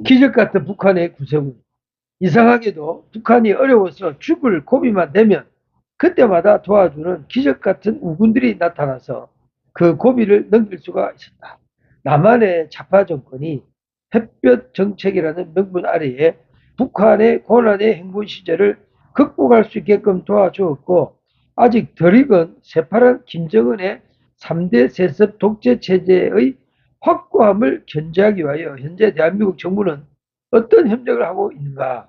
기적 같은 북한의 구세군. 이상하게도 북한이 어려워서 죽을 고비만 되면 그때마다 도와주는 기적 같은 우군들이 나타나서 그 고비를 넘길 수가 있었다. 남한의 좌파 정권이 햇볕 정책이라는 명분 아래에 북한의 고난의 행군 시절을 극복할 수 있게끔 도와주었고, 아직 덜 익은 새파란 김정은의 3대 세습 독재 체제의 확고함을 견제하기 위하여 현재 대한민국 정부는 어떤 협력을 하고 있는가?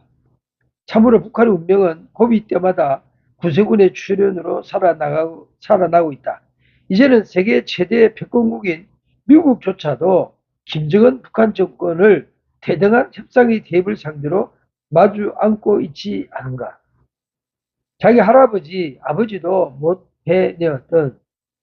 참으로 북한의 운명은 고비 때마다 구세군의 출현으로 살아나고 있다. 이제는 세계 최대 패권국인 미국조차도 김정은 북한 정권을 태등한 협상의 테이블 상대로 마주 앉고 있지 않은가. 자기 할아버지, 아버지도 못 해내었던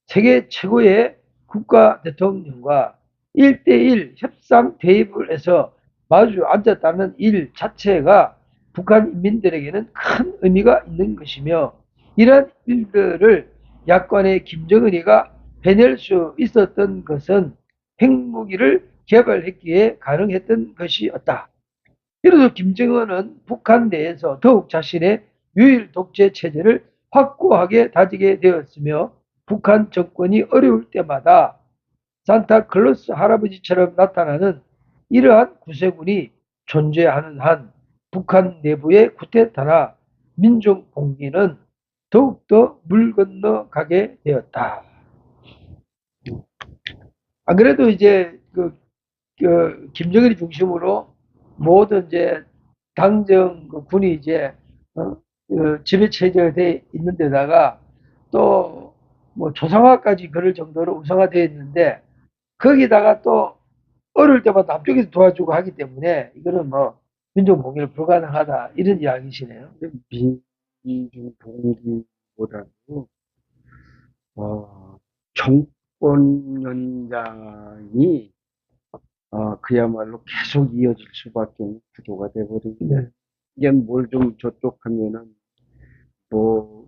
세계 최고의 국가 대통령과 1대1 협상 테이블에서 마주 앉았다는 일 자체가 북한 인민들에게는 큰 의미가 있는 것이며, 이러한 일들을 야권의 김정은이가 해낼 수 있었던 것은 핵무기를 개발했기에 가능했던 것이었다. 이로써 김정은은 북한 내에서 더욱 자신의 유일 독재 체제를 확고하게 다지게 되었으며, 북한 정권이 어려울 때마다 산타클로스 할아버지처럼 나타나는 이러한 구세군이 존재하는 한 북한 내부의 쿠데타나 민족 봉기는 더욱더 물 건너가게 되었다. 안 그래도 이제 김정일이 중심으로 모든 이제 당정 군이 이제 지배 체제가 돼 있는 데다가 또 뭐 조상화까지 그럴 정도로 우상화되어 있는데, 거기다가 또 어려울 때마다 남쪽에서 도와주고 하기 때문에 이거는 뭐 민족 봉기는 불가능하다, 이런 이야기시네요. 민중 동기보다도 정권 연장이 그야말로 계속 이어질 수밖에 없는 구조가 돼버리고, 네. 이게 뭘 좀 저쪽 하면은 뭐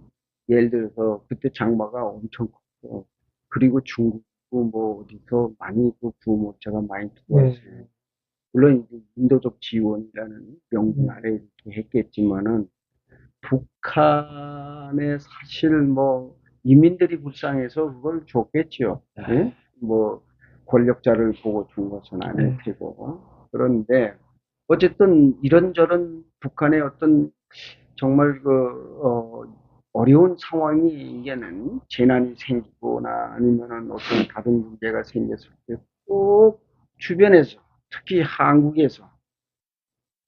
예를 들어서 그때 장마가 엄청 컸어. 그리고 중국 뭐 어디서 많이 그 구호물자가 많이 네. 들어왔어요. 물론 이제 인도적 지원이라는 명분 네. 아래 이렇게 했겠지만은, 북한에 사실 뭐 이민들이 불쌍해서 그걸 줬겠죠. 예? 뭐 권력자를 보고 준 것은 아닐 네. 테고. 그런데 어쨌든 이런저런 북한의 어떤 정말 어려운 상황이, 이게는 재난이 생기거나 아니면은 어떤 다른 문제가 생겼을 때 꼭 주변에서, 특히 한국에서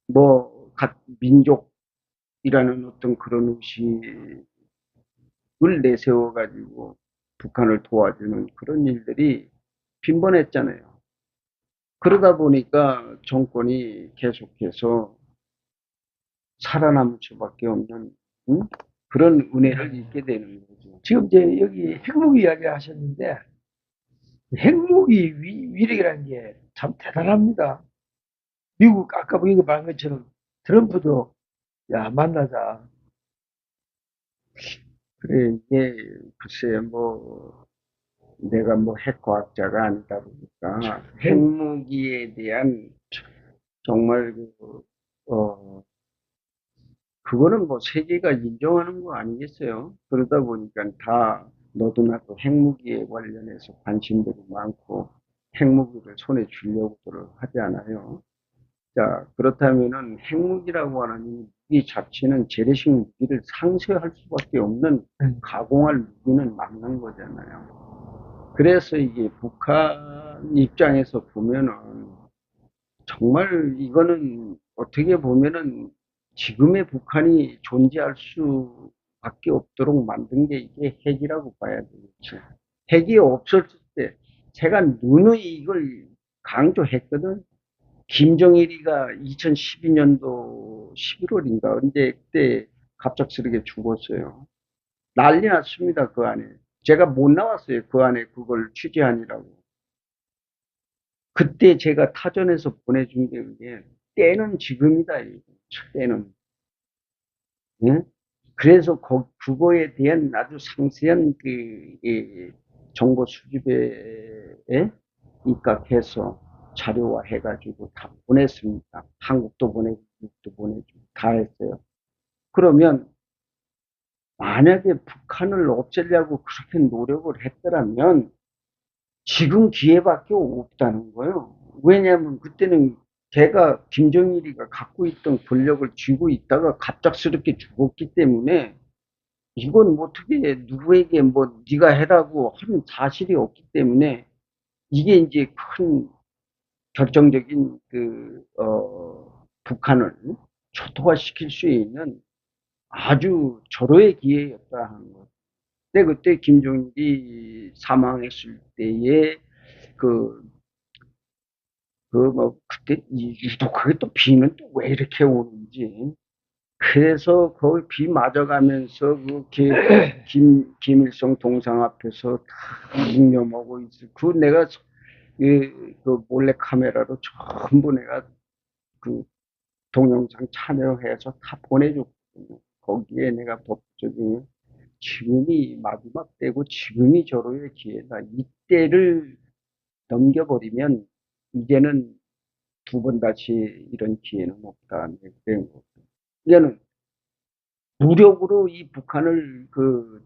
뭐 민족이라는 어떤 그런 의식을 내세워 가지고 북한을 도와주는 그런 일들이 빈번했잖아요. 그러다 보니까 정권이 계속해서 살아남을 수밖에 없는, 응? 그런 은혜를 잊게 되는 거죠. 지금 이제 여기 핵무기 이야기 하셨는데, 핵무기 위력이라는 게 참 대단합니다. 미국 아까 이거 말한 것처럼 트럼프도 야 만나자. 그래, 이게 글쎄 뭐 내가 뭐 핵과학자가 아니다 보니까 핵, 핵무기에 대한 정말 그거는 뭐 세계가 인정하는 거 아니겠어요? 그러다 보니까 다 너도 나도 핵무기에 관련해서 관심들이 많고 핵무기를 손에 쥐려고들 하지 않아요. 자, 그렇다면은 핵무기라고 하는 이 자체는 재래식 무기를 상쇄할 수밖에 없는, 가공할 무기는 막는 거잖아요. 그래서 이게 북한 입장에서 보면은 정말 이거는 어떻게 보면은 지금의 북한이 존재할 수밖에 없도록 만든 게 이게 핵이라고 봐야 되겠죠. 핵이 없었을 때 제가 누누이 이걸 강조했거든. 김정일이가 2012년도 11월인가 언제 그때 갑작스럽게 죽었어요. 난리 났습니다, 그 안에. 제가 못 나왔어요, 그 안에 그걸 취재하느라고. 그때 제가 타전에서 보내준 게 그게 때는 지금이다, 이거. 때는. 예? 그래서 그거에 대한 아주 상세한 정보 수집에 입각해서 자료화 해가지고 다 보냈습니다. 한국도 보내고 미국도 보내주고 다 했어요. 그러면 만약에 북한을 없애려고 그렇게 노력을 했더라면 지금 기회밖에 없다는 거예요. 왜냐하면 그때는 걔가 김정일이가 갖고 있던 권력을 쥐고 있다가 갑작스럽게 죽었기 때문에 이건 뭐 어떻게 누구에게 뭐 네가 해라고 하는 사실이 없기 때문에 이게 이제 큰 결정적인 북한을 초토화시킬 수 있는 아주 절호의 기회였다 하는 거예요. 근데 그때 김정일이 사망했을 때에 그, 그때 유독하게 또 비는 또 왜 이렇게 오는지. 그래서 거기 비 맞아가면서 김일성 동상 앞에서 다 묵념하고 있어. 그 내가 그 몰래 카메라로 전부 내가 그 동영상 촬영해서 다 보내줬거든요. 거기에 내가 법적인 지금이 마지막 때고 지금이 절호의 기회다. 이때를 넘겨버리면 이제는 두 번 다시 이런 기회는 없다. 그런 거. 이제는 무력으로 이 북한을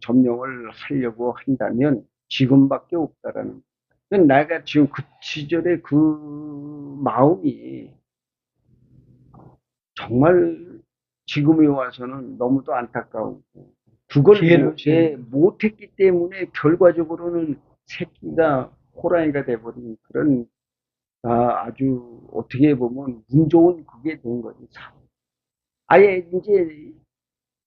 점령을 하려고 한다면 지금밖에 없다라는. 내가 지금 그 시절의 그 마음이 정말 지금에 와서는 너무도 안타까우고 그걸 기회를 놓치는 못했기 때문에 결과적으로는 새끼가 호랑이가 돼버린 그런 아주 어떻게 보면 운 좋은 그게 된 거지. 아예 이제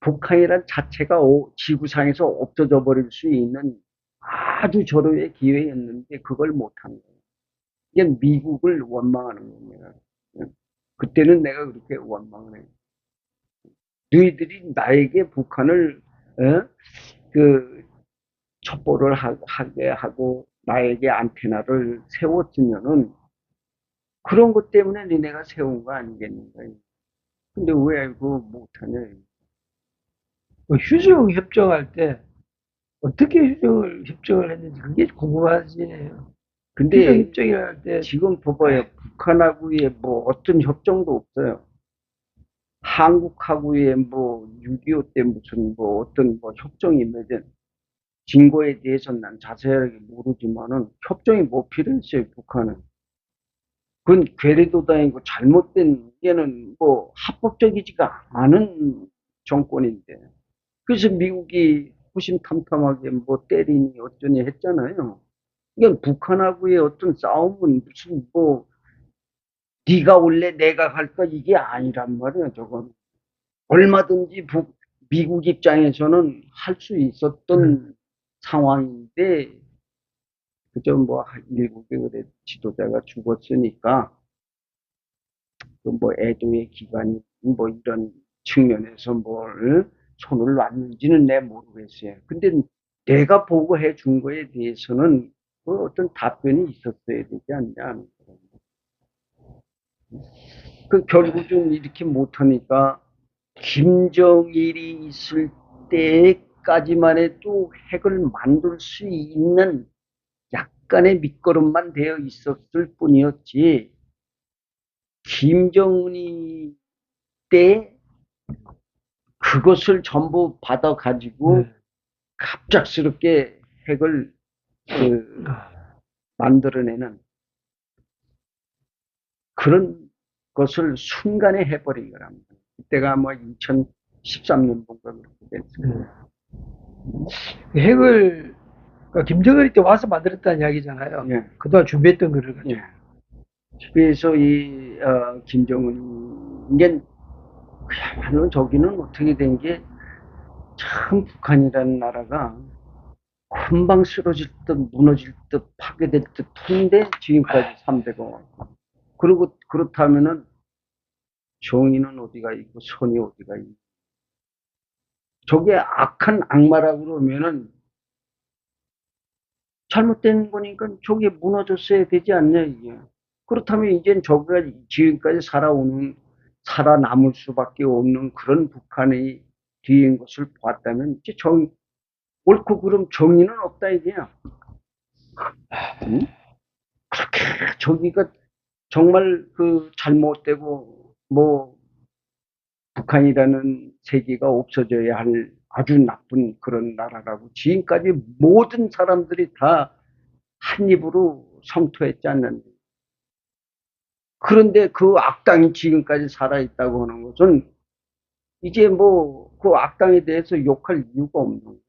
북한이란 자체가 지구상에서 없어져 버릴 수 있는 아주 절호의 기회였는데 그걸 못한 거예요. 이게 미국을 원망하는 겁니다. 그때는 내가 그렇게 원망을 해요. 너희들이 나에게 북한을 어? 그 첩보를 하게 하고 나에게 안테나를 세웠으면은 그런 것 때문에 니네가 세운 거 아니겠는가. 근데 왜 그거 못하냐. 휴전 협정할 때 어떻게 협정을 했는지 그게 궁금하시네요. 휴전 근데 협정이라 할 때 지금 봐봐요. 북한하고의 뭐 어떤 협정도 없어요. 한국하고의 뭐 6.25 때 무슨 뭐 어떤 뭐 협정이 맺은 증거에 대해서는 난 자세하게 모르지만은 협정이 뭐 필요했어요, 북한은. 그건 괴뢰도다이고 잘못된 게는 뭐 합법적이지가 않은 정권인데. 그래서 미국이 호심탐탐하게 뭐 때리니 어쩌니 했잖아요. 이건 북한하고의 어떤 싸움은 무슨 뭐 네가 올래 내가 갈까 이게 아니란 말이야. 저건 얼마든지 미국 입장에서는 할 수 있었던 상황인데 그저 뭐 미국의 그래 지도자가 죽었으니까 그 뭐 애도의 기간이 뭐 이런 측면에서 뭘 손을 놨는지는 내 모르겠어요. 근데 내가 보고해 준 거에 대해서는 그 어떤 답변이 있었어야 되지 않냐. 그 결국은 이렇게 못하니까 김정일이 있을 때까지만 해도 핵을 만들 수 있는 약간의 밑거름만 되어 있었을 뿐이었지. 김정은이 때 그것을 전부 받아 가지고 갑작스럽게 핵을 만들어내는 그런 것을 순간에 해버린 거랍니다. 그때가 뭐 2013년도인가 그렇게 됐어요. 핵을 그러니까 김정은이 때 와서 만들었다는 이야기잖아요. 예. 그동안 준비했던 거를 가지고. 예. 그래서 이 김정은 이게 그야말로 저기는 어떻게 된 게 참 북한이라는 나라가 금방 쓰러질 듯 무너질 듯 파괴될 듯한데 지금까지 3대가 왔고 그리고 그렇다면은 정의는 어디가 있고 선이 어디가 있고 저게 악한 악마라고 그러면은 잘못된 거니까 저게 무너졌어야 되지 않냐 이게. 그렇다면 이젠 저가 지금까지 살아남을 수밖에 없는 그런 북한의 뒤인 것을 봤다면 이제 옳고 그름 정의는 없다 이게야. 응? 그렇게 저기가 정말 그 잘못되고 뭐 북한이라는 세계가 없어져야 할 아주 나쁜 그런 나라라고 지금까지 모든 사람들이 다 한 입으로 성토했지 않는데, 그런데 그 악당이 지금까지 살아있다고 하는 것은 이제 뭐 그 악당에 대해서 욕할 이유가 없는 거예요.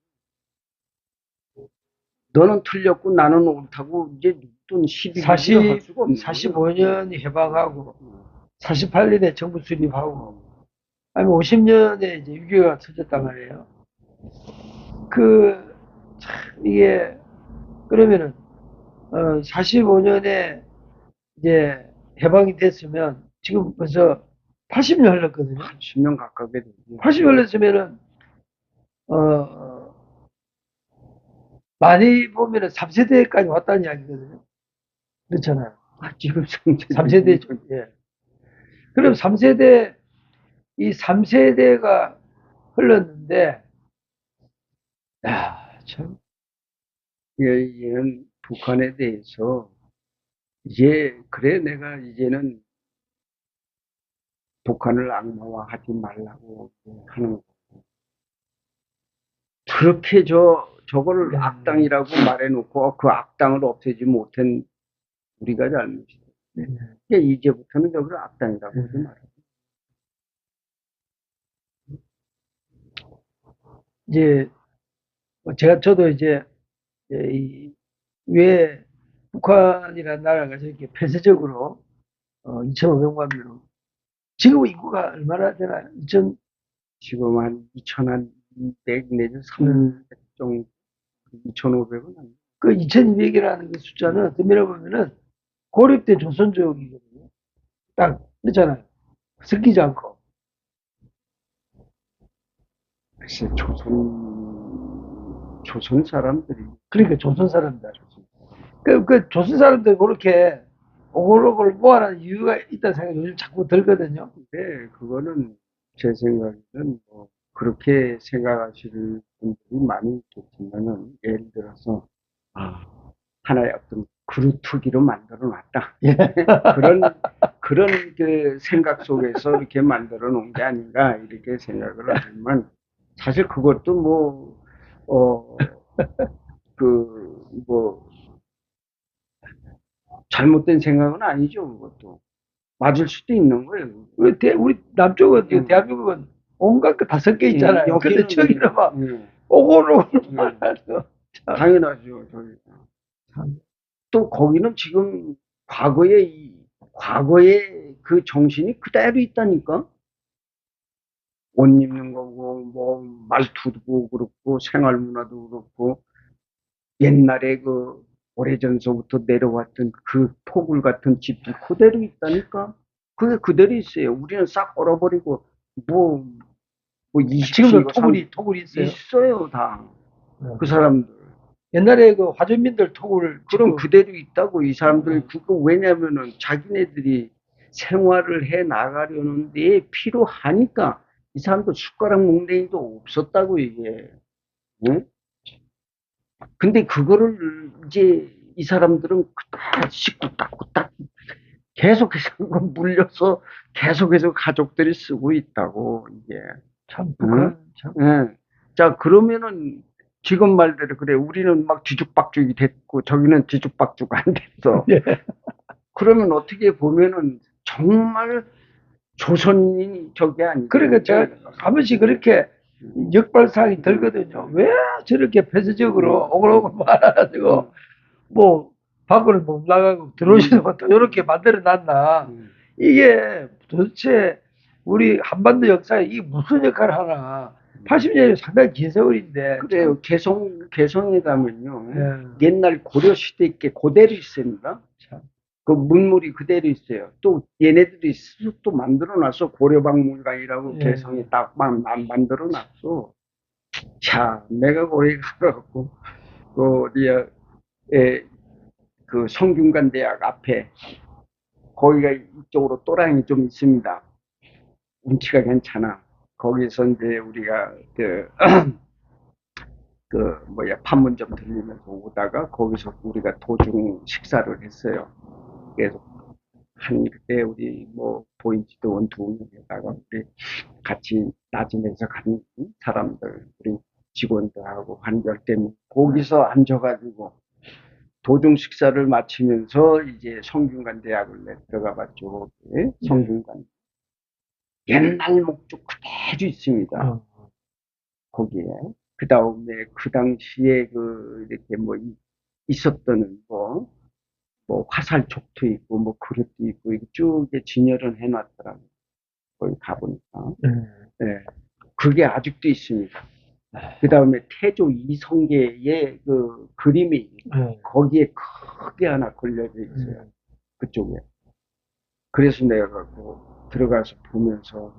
너는 틀렸고 나는 옳다고 이제 누구든 시비를 할 수가 없는 거예요. 45년이 해방하고 48년에 정부 수립하고 아니 50년에 이제 6.25가 터졌단 말이에요. 참 이게 그러면은 45년에 이제 해방이 됐으면 지금 벌써 80년 흘렀거든요. 10년 가깝게 되죠. 80년 흘렀으면은 어, 많이 보면은 3세대까지 왔다는 이야기거든요. 그렇잖아요. 지금 3세대죠. 예. 그럼 3세대, 이 3세대가 흘렀는데, 야, 참, 얘는 북한에 대해서 이제 그래 내가 이제는 북한을 악마화하지 말라고 하는 거. 그렇게 저거를 악당이라고 말해놓고 그 악당을 없애지 못한 우리가 잘못이다. 이제부터는 저걸 악당이라고 하지 말아. 이제, 저도 이제, 왜 북한이라는 나라가 저렇게 폐쇄적으로, 2,500만 명, 지금 인구가 얼마나 되나요? 지금 한 2,200 내지 300 정도, 2,500은 아니고. 그 2,200이라는 그 숫자는 덤밀어 보면은 고립 때 조선족이거든요. 딱, 그렇잖아요. 섞이지 않고. 글쎄, 조선 사람들이. 그러니까 조선 사람들. 그 조선 사람들 그렇게 오글오글 모아라는 이유가 있다는 생각이 요즘 자꾸 들거든요. 근데 그거는 제 생각에는 뭐 그렇게 생각하시는 분들이 많이 있겠지만은, 예를 들어서 하나의 어떤 그루트기로 만들어 놨다. 예. 그런 그 생각 속에서 이렇게 만들어 놓은 게 아닌가 이렇게 생각을 하지만, 사실 그것도 뭐 잘못된 생각은 아니죠. 그것도 맞을 수도 있는 거예요. 우리 남쪽은 대한민국은 온갖 거 다 섞여 있잖아요. 근데 저기는 막 오글오글 말아서 당연하죠. 또 거기는 지금 과거의 그 정신이 그대로 있다니까. 옷 입는 거고, 뭐, 말투도 그렇고, 생활 문화도 그렇고, 옛날에 그 오래전서부터 내려왔던 그 토굴 같은 집도 그대로 있다니까. 그게 그대로 있어요. 우리는 싹 얼어버리고, 뭐, 지금도 토굴이 있어요. 있어요, 다. 그 사람들. 옛날에 그 화전민들 토굴 그럼 그대로 있다고, 이 사람들. 그거 왜냐면은 자기네들이 생활을 해 나가려는 데 필요하니까. 이 사람들 숟가락 몽댕이도 없었다고, 이게. 응? 근데 그거를 이제 이 사람들은 다 씻고 닦고 계속해서 그거 물려서 계속해서 가족들이 쓰고 있다고, 이게. 참 북한 참. 예. 자, 그러면은 지금 말대로 그래. 우리는 막 뒤죽박죽이 됐고 저기는 뒤죽박죽 안 됐어. 예. 그러면 어떻게 보면은 정말 조선인이 저게 아니고. 그러니까 제가 한 번씩 그렇게 역발상이 들거든요. 왜 저렇게 폐쇄적으로 오글오글 말아가지고 뭐 밖으로 못 나가고 들어오지도 못하고 이렇게 만들어 놨나. 이게 도대체 우리 한반도 역사에 이게 무슨 역할을 하나. 80년이 상당히 긴 세월인데. 그래요. 개성에 가면요. 예. 옛날 고려 시대 게 그대로 있습니다. 참. 그 문물이 그대로 있어요. 또 얘네들이 스스로 또 만들어 놨어. 고려박물관이라고. 예. 개성에 딱 만들어 놨어. 자, 내가 거기 가갖고 그 어디야, 그 성균관 대학 앞에 거기가 이쪽으로 또랑이 좀 있습니다. 운치가 괜찮아. 거기서 이제 우리가 판문점 들리면서 오다가 거기서 우리가 도중 식사를 했어요. 그래서 한 그때 우리 뭐 보이지도 원투에다가 우리 같이 낮으면서 간 사람들, 우리 직원들하고 한 열대 명 거기서 앉아가지고 도중 식사를 마치면서 이제 성균관 대학을 내 들어가 봤죠. 예? 성균관. 옛날 목조 그대로 있습니다. 거기에. 그 다음에 그 당시에 그 이렇게 뭐 있었던 뭐 화살촉도 있고 뭐 그릇도 있고 이게 쭉 이렇게 진열은 해놨더라고요. 거기 가보니까. 예. 그게 아직도 있습니다. 그 다음에 태조 이성계의 그 그림이 거기에 크게 하나 걸려져 있어요. 그쪽에. 그래서 내가 들어가서 보면서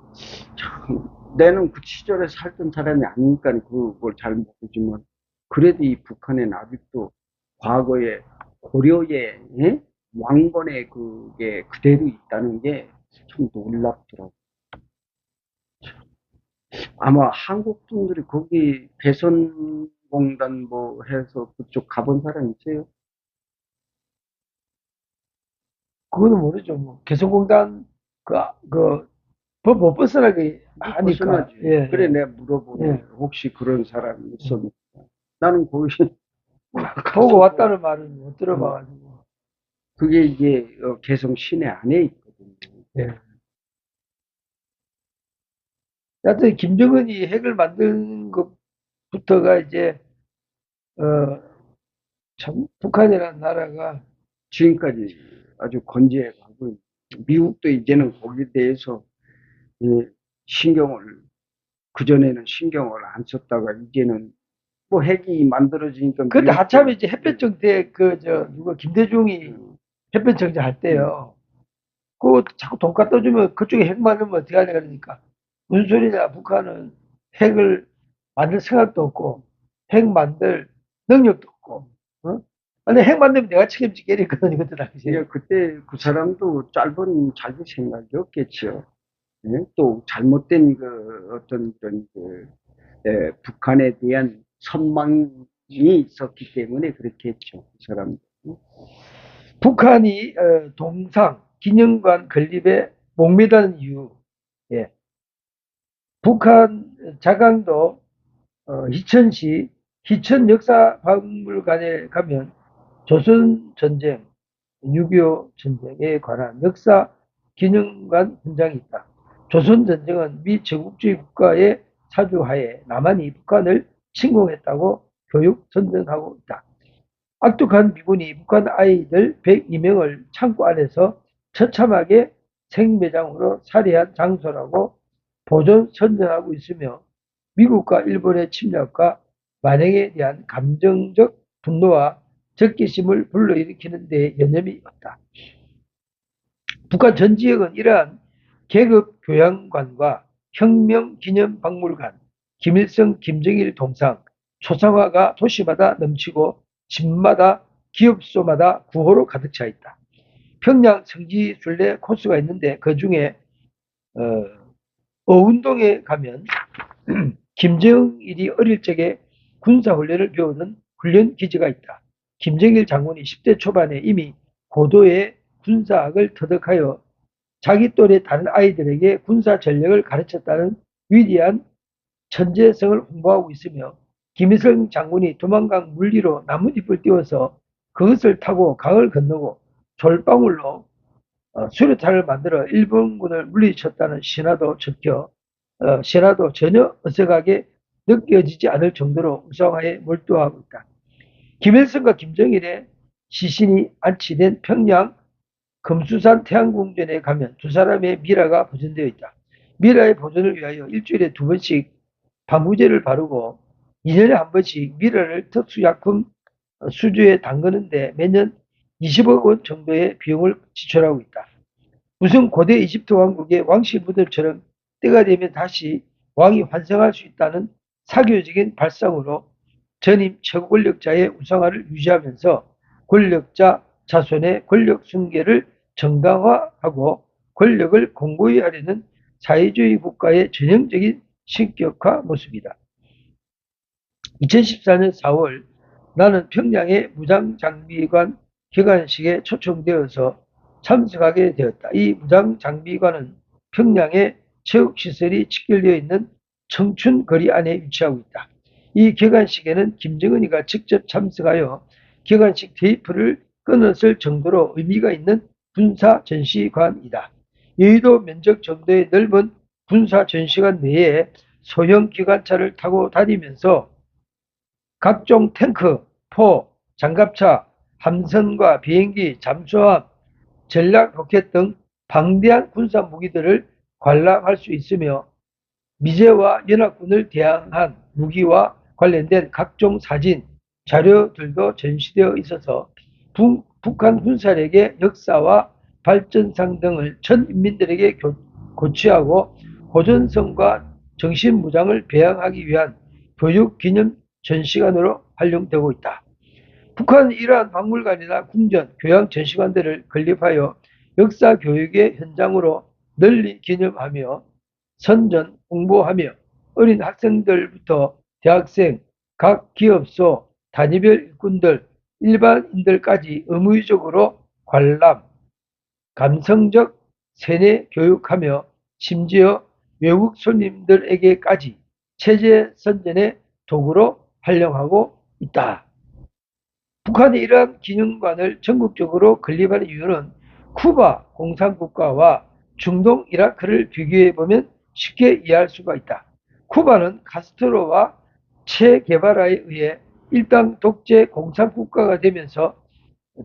참 내는 그 시절에 살던 사람이 아니니까 그걸 잘 모르지만 그래도 이 북한에는 아직도 과거에 고려의 예? 왕건의 그게 그대로 있다는 게 참 놀랍더라고요. 아마 한국 분들이 거기 개선공단 뭐 해서 그쪽 가본 사람 있어요? 그거는 모르죠. 뭐 개성공단 법 못 벗어나게 하니까. 벗어나지. 예, 그래 예, 내가 물어보네. 예. 혹시 그런 사람이 있었는지. 나는 거기 보고 가서 왔다는 말은 못 들어봐가지고. 그게 이제 개성 시내 안에 있거든요. 예. 하여튼 김정은이 핵을 만든 것부터가 이제 참 북한이라는 나라가 지금까지 아주 건재해 가고 미국도 이제는 거기에 대해서 예, 신경을 그전에는 신경을 안 썼다가 이제는 뭐 핵이 만들어지니까 그때 미국도 한참에 이제 햇볕 정책 누가 김대중이 햇볕 정책 할 때요. 그거 자꾸 돈 갖다 주면 그쪽에 핵 만들면 어떻게 하냐 그러니까 무슨 소리냐 북한은 핵을 만들 생각도 없고 핵 만들 능력도 없고 어? 아니 핵 만들면 내가 책임지게 이랬거든요 그때 당시에. 예, 그때 그 사람도 짧은 자기 생각이 없겠죠. 예? 또 잘못된 그 어떤 그런 북한에 대한 선망이 있었기 때문에 그렇게 했죠. 그 사람. 북한이 동상 기념관 건립에 목매다는 이유. 예. 북한 자강도 희천시 희천역사박물관에 가면 조선전쟁, 6.25 전쟁에 관한 역사 기념관 현장이 있다. 조선전쟁은 미제국주의 국가의 사주하에 남한이 북한을 침공했다고 교육 선전하고 있다. 악독한 미군이 북한 아이들 102명을 창고 안에서 처참하게 생매장으로 살해한 장소라고 보존 선전하고 있으며 미국과 일본의 침략과 만행에 대한 감정적 분노와 적개심을 불러일으키는 데 여념이 없다. 북한 전 지역은 이러한 계급교양관과 혁명기념박물관, 김일성, 김정일 동상, 초상화가 도시마다 넘치고 집마다 기업소마다 구호로 가득 차 있다. 평양 성지순례 코스가 있는데 그 중에 어운동에 가면 김정일이 어릴 적에 군사훈련을 배우는 훈련기지가 있다. 김정일 장군이 10대 초반에 이미 고도의 군사학을 터득하여 자기 또래 다른 아이들에게 군사 전략을 가르쳤다는 위대한 천재성을 홍보하고 있으며 김일성 장군이 도망간 물리로 나뭇잎을 띄워서 그것을 타고 강을 건너고 솔방울로 수류탄을 만들어 일본군을 물리쳤다는 신화도 적혀 신화도 전혀 어색하게 느껴지지 않을 정도로 우상화에 몰두하고 있다. 김일성과 김정일의 시신이 안치된 평양 금수산 태양궁전에 가면 두 사람의 미라가 보존되어 있다. 미라의 보존을 위하여 일주일에 2번씩 방부제를 바르고 2년에 한 번씩 미라를 특수약품 수주에 담그는데 매년 20억 원 정도의 비용을 지출하고 있다. 무슨 고대 이집트 왕국의 왕실 무덤처럼 때가 되면 다시 왕이 환생할 수 있다는 사교적인 발상으로 전임 최고 권력자의 우상화를 유지하면서 권력자 자손의 권력 숭배를 정당화하고 권력을 공고히 하려는 사회주의 국가의 전형적인 신격화 모습이다. 2014년 4월 나는 평양의 무장장비관 개관식에 초청되어서 참석하게 되었다. 이 무장장비관은 평양의 체육시설이 직결되어 있는 청춘거리 안에 위치하고 있다. 이 개관식에는 김정은이가 직접 참석하여 개관식 테이프를 끊었을 정도로 의미가 있는 군사전시관이다. 여의도 면적 정도의 넓은 군사전시관 내에 소형 기관차를 타고 다니면서 각종 탱크, 포, 장갑차, 함선과 비행기, 잠수함, 전략 로켓 등 방대한 군사 무기들을 관람할 수 있으며 미제와 연합군을 대항한 무기와 관련된 각종 사진, 자료들도 전시되어 있어서 북한 군사력의 역사와 발전상 등을 전 인민들에게 고취하고 호전성과 정신무장을 배양하기 위한 교육기념 전시관으로 활용되고 있다. 북한은 이러한 박물관이나 궁전, 교양 전시관들을 건립하여 역사 교육의 현장으로 널리 기념하며 선전, 홍보하며 어린 학생들부터 대학생, 각 기업소, 단위별 일꾼들, 일반인들까지 의무적으로 관람, 감성적 세뇌 교육하며 심지어 외국 손님들에게까지 체제 선전의 도구로 활용하고 있다. 북한이 이러한 기념관을 전국적으로 건립하는 이유는 쿠바 공산국가와 중동 이라크를 비교해보면 쉽게 이해할 수가 있다. 쿠바는 카스트로와 체 게바라에 의해 일당 독재 공산국가가 되면서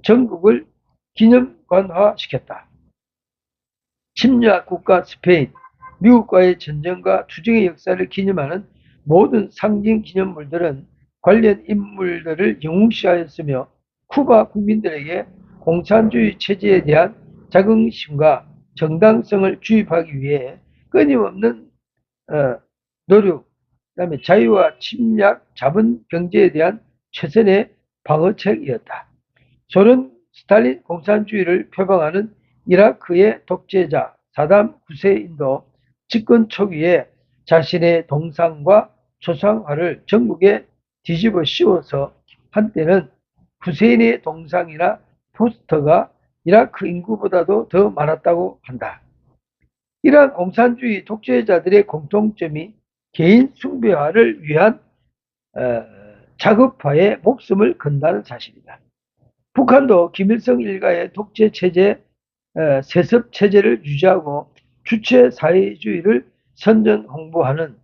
전국을 기념관화시켰다. 침략 국가 스페인, 미국과의 전쟁과 투쟁의 역사를 기념하는 모든 상징 기념물들은 관련 인물들을 영웅시하였으며 쿠바 국민들에게 공산주의 체제에 대한 자긍심과 정당성을 주입하기 위해 끊임없는 노력, 그다음에 자유와 침략, 자본 경제에 대한 최선의 방어책이었다. 소련 스탈린 공산주의를 표방하는 이라크의 독재자 사담 후세인도 집권 초기에 자신의 동상과 초상화를 전국에 뒤집어 씌워서 한때는 후세인의 동상이나 포스터가 이라크 인구보다도 더 많았다고 한다. 이러한 공산주의 독재자들의 공통점이 개인 숭배화를 위한 자급화에 목숨을 건다는 사실이다. 북한도 김일성 일가의 독재 체제, 세습 체제를 유지하고 주체 사회주의를 선전 홍보하는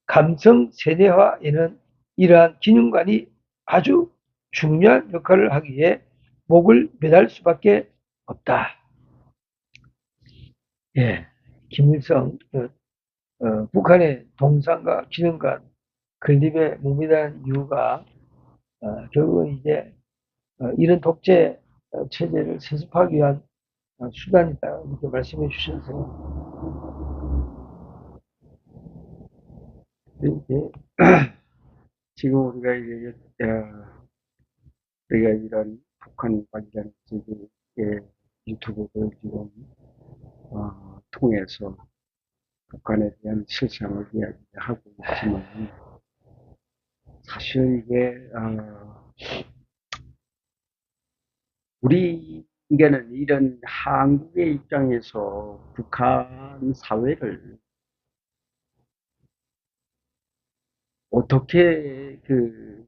감성 세뇌화에는 이러한 기념관이 아주 중요한 역할을 하기에 목을 매달 수밖에 없다. 예, 김일성 북한의 동상과 기념관 건립에 목매단 이유가 결국은 이제 이런 독재 체제를 세습하기 위한 수단이다 이렇게 말씀해 주셔서 이제 지금 우리가 이제 우리가 이런 북한 관련 유튜브를 지금 통해서 북한에 대한 실상을 이야기하고 있지만 사실 이게 우리에게는 이런 한국의 입장에서 북한 사회를 어떻게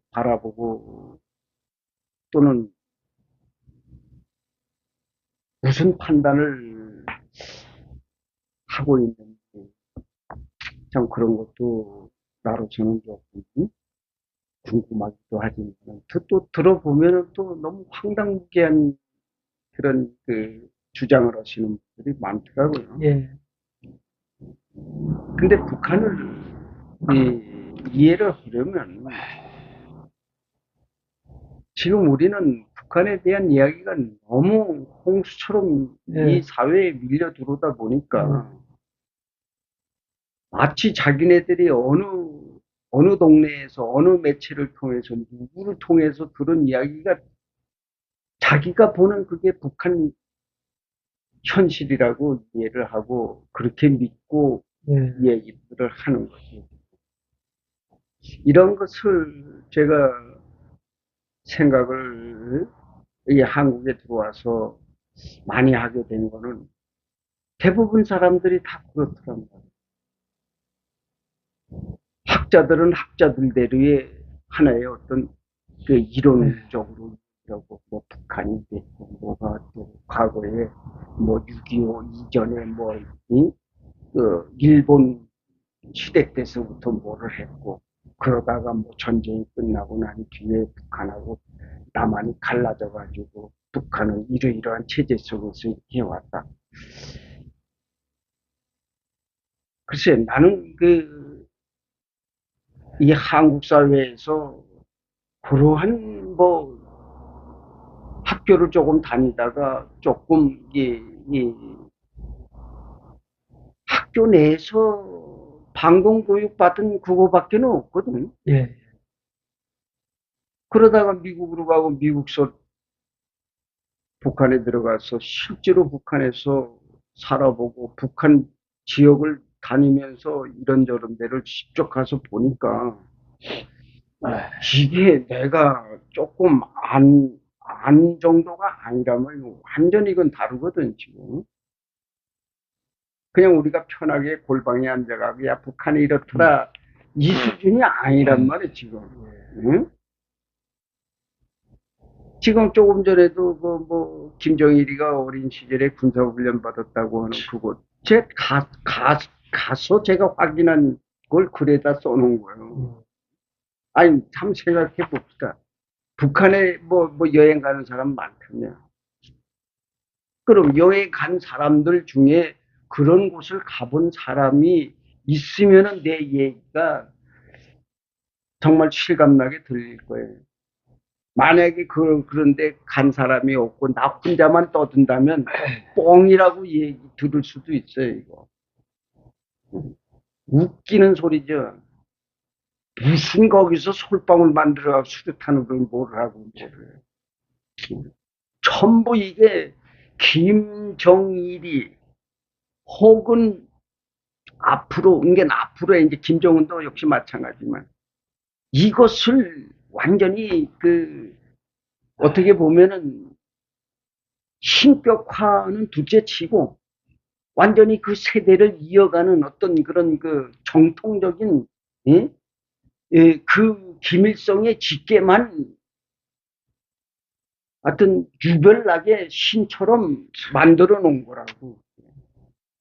바라보고 또는 무슨 판단을 하고 있는지 참 그런 것도 나로서는 조금 궁금하기도 하지만 또 들어보면 또 너무 황당무계한 그런 주장을 하시는 분들이 많더라고요. 예, 근데 북한을 이해를 하려면 지금 우리는 북한에 대한 이야기가 너무 홍수처럼 예. 이 사회에 밀려 들어오다 보니까 마치 자기네들이 어느 동네에서 어느 매체를 통해서 누구를 통해서 들은 이야기가 자기가 보는 그게 북한 현실이라고 이해를 하고 그렇게 믿고 예. 얘기들을 하는 거죠. 이런 것을 제가 생각을 이 한국에 들어와서 많이 하게 된 거는 대부분 사람들이 다 그렇더란 말이에요. 학자들은 학자들대로의 하나의 어떤 그 이론적으로 이러고 뭐 북한이 됐고 뭐가 또 과거에 뭐 6.25 이전에 뭐 그 일본 시대 때서부터 뭐를 했고 그러다가 뭐 전쟁이 끝나고 난 뒤에 북한하고 남한이 갈라져 가지고 북한은 이러이러한 체제 속에서 이렇게 왔다. 글쎄 나는 그 이 한국 사회에서 그러한 뭐 학교를 조금 다니다가 조금 이 학교 내에서 방공교육 받은 그거밖에는 없거든. 예. 그러다가 미국으로 가고 미국서 북한에 들어가서 실제로 북한에서 살아보고 북한 지역을 다니면서 이런저런 데를 직접 가서 보니까 이게 내가 조금 안 정도가 아니라면 완전히 이건 다르거든, 지금. 그냥 우리가 편하게 골방에 앉아가고, 야, 북한이 이렇더라. 이 수준이 아니란 말이야, 지금. 응? 지금 조금 전에도 김정일이가 어린 시절에 군사훈련 받았다고 하는 그곳. 가서 제가 확인한 걸 글에다 써놓은 거예요. 아니, 참 생각해 봅시다. 북한에 여행 가는 사람 많거든요. 그럼 여행 간 사람들 중에 그런 곳을 가본 사람이 있으면은 내 얘기가 정말 실감나게 들릴 거예요. 만약에 그런데 간 사람이 없고 나 혼자만 떠든다면 뻥이라고 얘기 들을 수도 있어요, 이거. 웃기는 소리죠. 무슨 거기서 솔방울 만들어 수류탄으로 뭘 하고 뭐를. 전부 이게 김정일이 혹은 앞으로, 그러니까 앞으로 이제 김정은도 역시 마찬가지지만 이것을 완전히 어떻게 보면은 신격화는 둘째 치고 완전히 그 세대를 이어가는 어떤 그런 정통적인, 예? 그 김일성의 직계만 하여튼 유별나게 신처럼 만들어 놓은 거라고.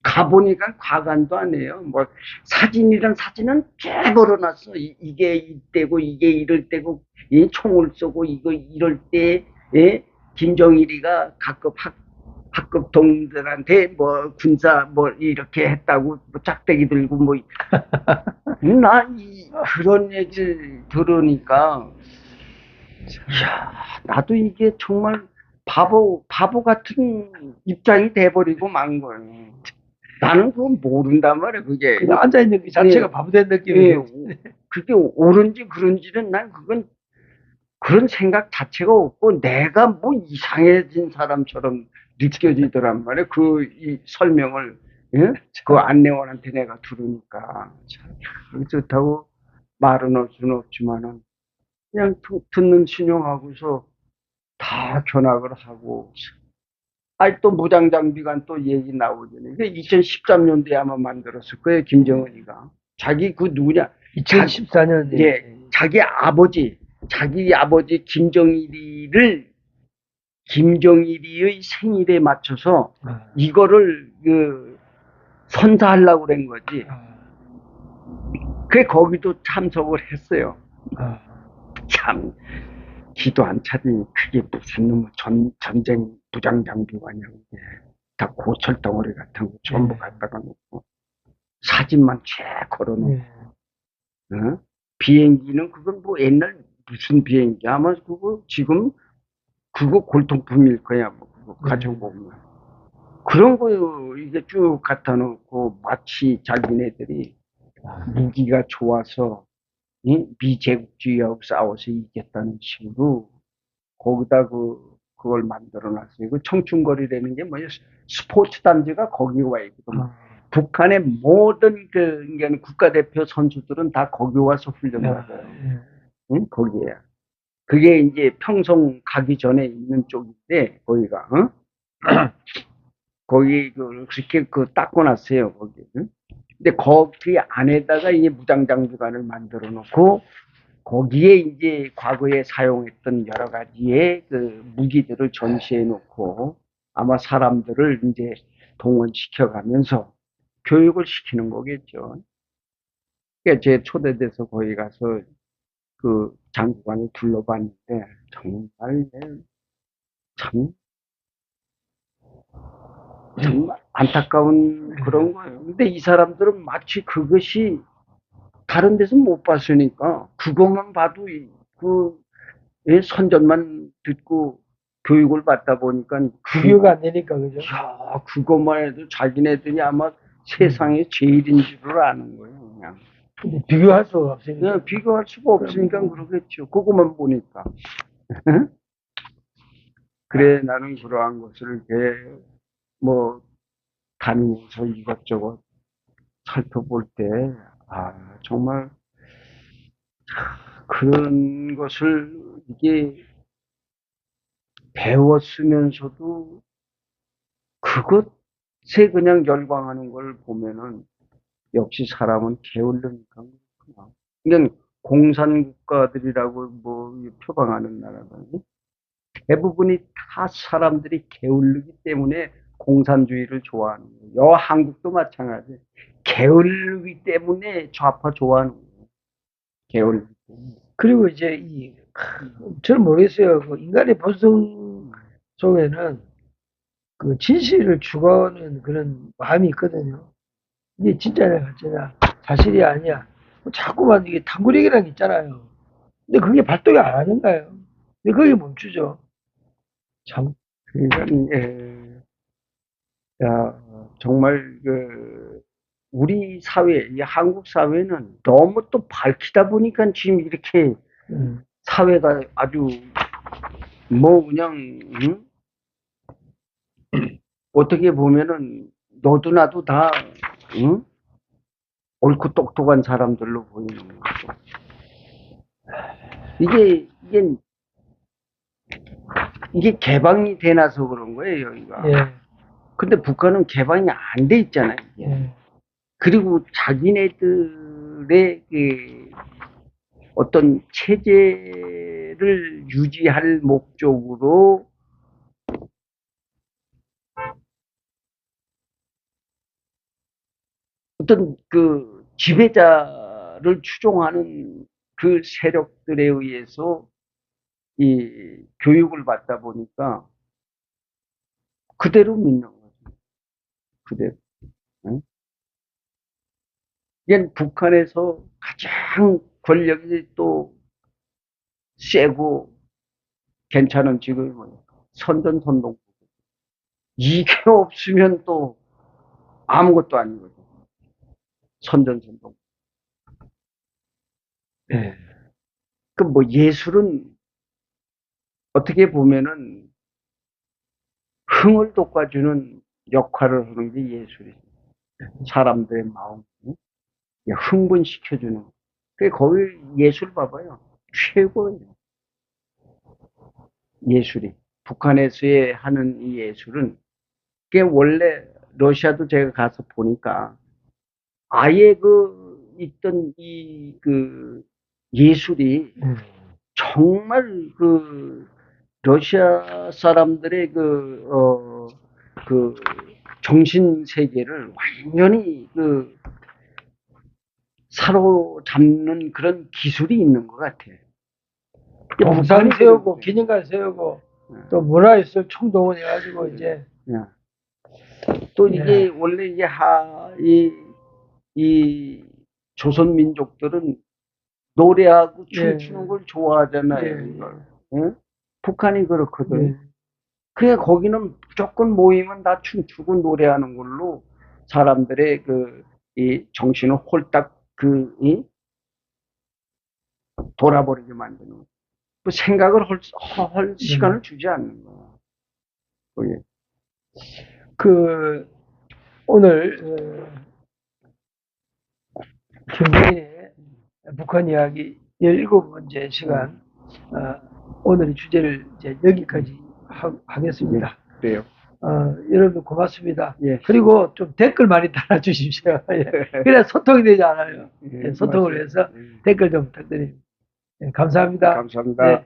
가보니까 과관도 아니에요. 뭐 사진이란 사진은 쫙 걸어놨어. 이게 이때고 이게 이럴 때고 이 총을 쏘고 이거 이럴 때 예? 김정일이가 학급 동들한테 뭐 군사 뭐 이렇게 했다고 뭐 짝대기 들고 뭐 그런 얘기를 들으니까 이야, 나도 이게 정말 바보 같은 입장이 돼버리고 만 거예요. 나는 그건 모른단 말이야, 그게. 그냥 앉아있는 그 자체가 예, 바보 된 예, 느낌이에요. 그게 옳은지 그른지는 난 그런 생각 자체가 없고 내가 뭐 이상해진 사람처럼 느껴지더란 말이야. 이 설명을, 예? 그 안내원한테 내가 들으니까. 참, 좋다고 말은 할 수는 없지만은 그냥 듣는 신용하고서 다 견학을 하고 아니 또 무장장비관 또 얘기 나오잖아요. 2013년도에 아마 만들었을 거예요. 김정은이가. 자기 그 누구냐. 2014년. 예, 자기 아버지 김정일이의 생일에 맞춰서 이거를 선사하려고 그런 거지. 거기도 참석을 했어요. 참 기도 안 차리니 그게 무슨 놈의 전쟁 무장장비관이냐고. 다 고철덩어리 같은 거 전부 갖다가 놓고 사진만 쫙 걸어놓고. 어? 비행기는 그건 뭐 옛날 무슨 비행기 아마 그거 지금 그거 골동품일 거야. 뭐 그거 가져보면 그런 거요. 이게 쭉 갖다 놓고 마치 자기네들이 무기가 좋아서 미제국주의하고 싸워서 이겼다는 식으로 거기다 그걸 만들어 놨어요. 그 청춘거리라는 게 뭐냐, 스포츠 단지가 거기 와 있거든. 북한의 모든 그러니까 국가대표 선수들은 다 거기 와서 훈련받아요. 응? 거기에. 그게 이제 평성 가기 전에 있는 쪽인데 거기가. 거기 그렇게 닦고 놨어요, 거기. 응? 근데 거기 안에다가 이제 무장장비관을 만들어 놓고 거기에 이제 과거에 사용했던 여러 가지의 그 무기들을 전시해 놓고 아마 사람들을 이제 동원시켜 가면서 교육을 시키는 거겠죠. 그러니까 제 초대돼서 거기 가서 그 장구관을 둘러봤는데 정말 참 정말 안타까운 그런 거예요. 근데 이 사람들은 마치 그것이 다른 데서 못 봤으니까 그것만 봐도 그 선전만 듣고 교육을 받다 보니까 비교가 안 되니까, 그죠? 야, 그것만 해도 자기네들이 아마 세상에 제일인 줄을 아는 거예요, 그냥. 근데 비교할 수가 없으니까. 그냥 비교할 수가 없으니까 그러겠죠. 그것만 보니까. 응? 그래, 나는 그러한 것을 이렇게 뭐 다니면서 이것저것 살펴볼 때, 아, 정말 그런 것을 이게 배웠으면서도 그것에 그냥 열광하는 걸 보면은 역시 사람은 게을르니까 그렇구나. 그러니까 공산국가들이라고 뭐 표방하는 나라들이 대부분이 다 사람들이 게을르기 때문에 공산주의를 좋아하는 거예요. 여 한국도 마찬가지. 게을르기 때문에 좌파 좋아하는 거예요. 게을르기 때문에. 그리고 이제 저는 모르겠어요. 그 인간의 본성 속에는 그 진실을 추구하는 그런 마음이 있거든요. 이게 진짜냐, 가짜냐, 사실이 아니야. 뭐 자꾸만 이게 탐구력이라는 게 있잖아요. 근데 그게 발동이 안 하는 거예요. 근데 그게 멈추죠. 참. 그러니까 야, 정말 우리 사회, 이 한국 사회는 너무 또 밝히다 보니까 지금 이렇게 음. 사회가 아주 뭐 그냥 응? 어떻게 보면은 너도 나도 다 응? 옳고 똑똑한 사람들로 보이는 거죠. 이게 개방이 되나서 그런 거예요, 여기가. 예. 근데 북한은 개방이 안 돼 있잖아요. 이게. 예. 그리고 자기네들의 어떤 체제를 유지할 목적으로 어떤 그 지배자를 추종하는 그 세력들에 의해서 이 교육을 받다 보니까 그대로 믿는 거죠. 그대로. 응? 이게 북한에서 가장 권력이 또 세고 괜찮은 직업이 뭐예요? 선전선동. 이게 없으면 또 아무것도 아니거든. 선전선동. 예. 그 뭐 예술은 어떻게 보면은 흥을 돋궈주는 역할을 하는 게 예술이죠. 사람들의 마음, 흥분시켜주는. 그 거기 예술 봐봐요. 최고예요. 예술이. 북한에서의 하는 이 예술은 그게 원래 러시아도 제가 가서 보니까 아예 있던 예술이 정말 러시아 사람들의 정신 세계를 완전히 사로잡는 그런 기술이 있는 것 같아요. 동상 세우고, 그러는데. 기념관 세우고, 예, 또 문화예술 총동원해가지고, 이제, 예. 또 예. 이게 원래 이제 이 조선 민족들은 노래하고 예. 춤추는 걸 좋아하잖아요. 예. 이걸. 예? 북한이 그렇거든. 예. 그래 거기는 무조건 모이면 다 춤추고 노래하는 걸로 사람들의 이 정신을 홀딱 돌아버리게 만드는 거야. 그 생각을 할 시간을 주지 않는 거야. 그게. 그, 오늘, 김정일의 북한 이야기 17번째 시간, 오늘의 주제를 이제 여기까지 하겠습니다. 그래요. 여러분들 고맙습니다. 예. 그리고 좀 댓글 많이 달아주십시오. 예. 그래 소통이 되지 않아요. 예, 소통을 맞아요. 해서 예. 댓글 좀 부탁드립니다. 예, 감사합니다. 감사합니다. 네.